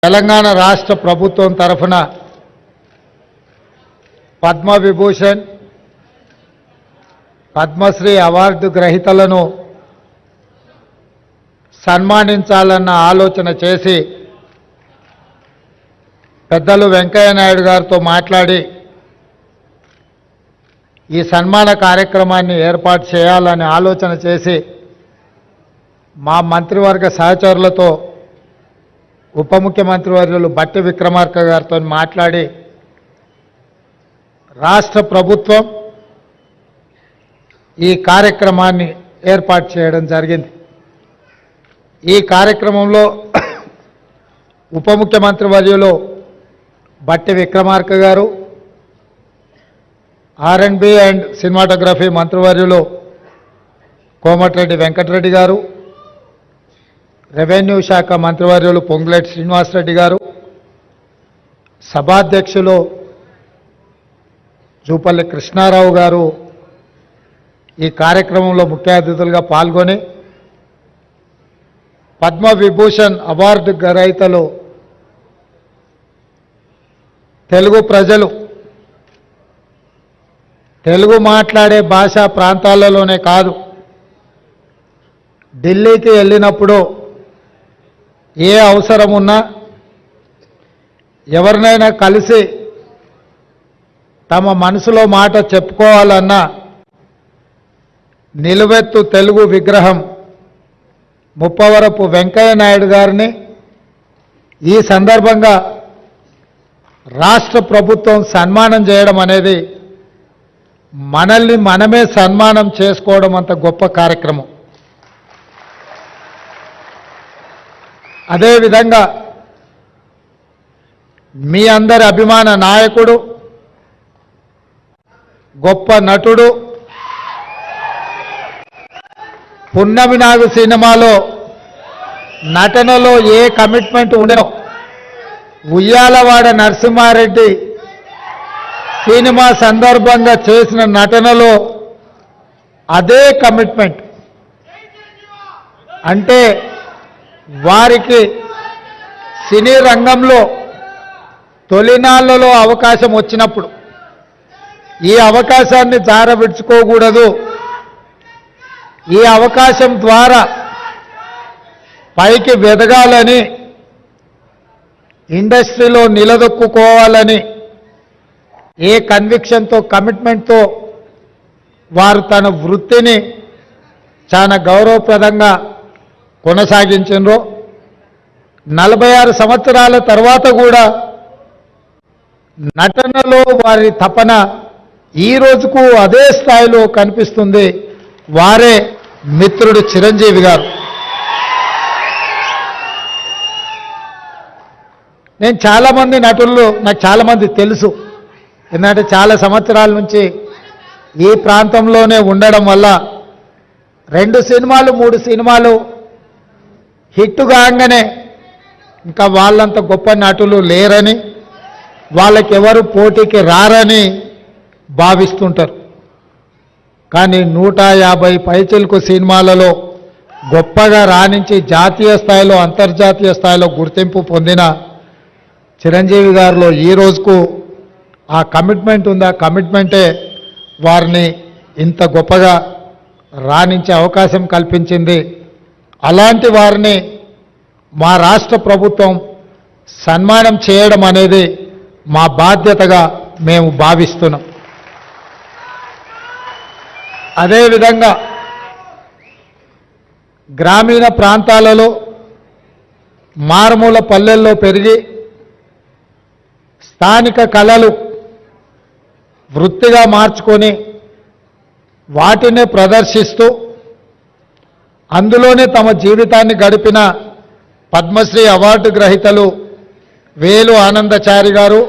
తెలంగాణ రాష్ట్ర ప్రభుత్వం తరఫున పద్మ విభూషణ్ పద్మశ్రీ అవార్డు గ్రహీతలను సన్మానించాలన్న ఆలోచన చేసి పెద్దలు వెంకయ్య నాయుడు గారితో మాట్లాడి ఈ సన్మాన కార్యక్రమాన్ని ఏర్పాటు చేయాలని ఆలోచన చేసి మా మంత్రివర్గ సహచరులతో ఉప ముఖ్యమంత్రి వర్యులు బట్టి విక్రమార్క గారితో మాట్లాడి రాష్ట్ర ప్రభుత్వం ఈ కార్యక్రమాన్ని ఏర్పాటు చేయడం జరిగింది. ఈ కార్యక్రమంలో ఉప ముఖ్యమంత్రి వర్యులు బట్టి విక్రమార్క గారు, R&B అండ్ సినిమాటోగ్రఫీ మంత్రివర్యులు కోమటిరెడ్డి వెంకటరెడ్డి గారు, రెవెన్యూ శాఖ మంత్రివర్యులు పొంగులేటి శ్రీనివాసరెడ్డి గారు, సభాధ్యక్షులు జూపల్లి కృష్ణారావు గారు ఈ కార్యక్రమంలో ముఖ్య అతిథులుగా పాల్గొని పద్మ విభూషణ్ అవార్డు గ్రహీతలు తెలుగు ప్రజలు తెలుగు మాట్లాడే భాషా ప్రాంతాలలోనే కాదు, ఢిల్లీకి వెళ్ళినప్పుడు ఏ అవసరం ఉన్నా ఎవరినైనా కలిసి తమ మనసులో మాట చెప్పుకోవాలన్నా నిలువెత్తు తెలుగు విగ్రహం ముప్పవరపు వెంకయ్య నాయుడు గారిని ఈ సందర్భంగా రాష్ట్ర ప్రభుత్వం సన్మానం చేయడం అనేది మనల్ని మనమే సన్మానం చేసుకోవడం అంత గొప్ప కార్యక్రమం. అదేవిధంగా మీ అందరి అభిమాన నాయకుడు, గొప్ప నటుడు, పున్నమి నాగు సినిమాలో నటనలో a commitment ఉండేనో Uyyalawada Narasimha Reddy cinema సందర్భంగా చేసిన నటనలో అదే కమిట్మెంట్. అంటే వారికి సినీ రంగంలో తొలినాళ్లలో అవకాశం వచ్చినప్పుడు ఈ అవకాశాన్ని జారవిడ్చుకోకూడదు, ఈ అవకాశం ద్వారా పైకి వెదగాలని, ఇండస్ట్రీలో నిలదొక్కుకోవాలని ఏ కన్విక్షన్తో కమిట్మెంట్తో వారు తన వృత్తిని చాలా గౌరవప్రదంగా కొనసాగించారో 46 సంవత్సరాల తర్వాత కూడా నటనలో వారి తపన ఈ రోజుకు అదే స్థాయిలో కనిపిస్తుంది. వారే మిత్రుడు చిరంజీవి గారు. నేను చాలామంది నటులు నాకు చాలామంది తెలుసు, ఎందుకంటే చాలా సంవత్సరాల నుంచి ఈ ప్రాంతంలోనే ఉండడం వల్ల 2 సినిమాలు 3 సినిమాలు హిట్ కాగానే ఇంకా వాళ్ళంత గొప్ప నటులు లేరని, వాళ్ళకెవరు పోటీకి రారని భావిస్తుంటారు. కానీ 150 పైచిలకు సినిమాలలో గొప్పగా రాణించి జాతీయ స్థాయిలో అంతర్జాతీయ స్థాయిలో గుర్తింపు పొందిన చిరంజీవి గారిలో ఈ రోజుకు ఆ కమిట్మెంట్ ఉంది. ఆ కమిట్మెంటే వారిని ఇంత గొప్పగా రాణించే అవకాశం కల్పించింది. అలాంటి వారిని మా రాష్ట్ర ప్రభుత్వం సన్మానం చేయడం అనేది మా బాధ్యతగా మేము భావిస్తున్నాం. అదేవిధంగా గ్రామీణ ప్రాంతాలలో మారుమూల పల్లెల్లో పెరిగి స్థానిక కళలు వృత్తిగా మార్చుకొని వాటినే ప్రదర్శిస్తూ అందులోనే తమ జీవితాన్ని గడిపిన పద్మశ్రీ అవార్డు గ్రహీతలు వేలు ఆనందచారి గారు,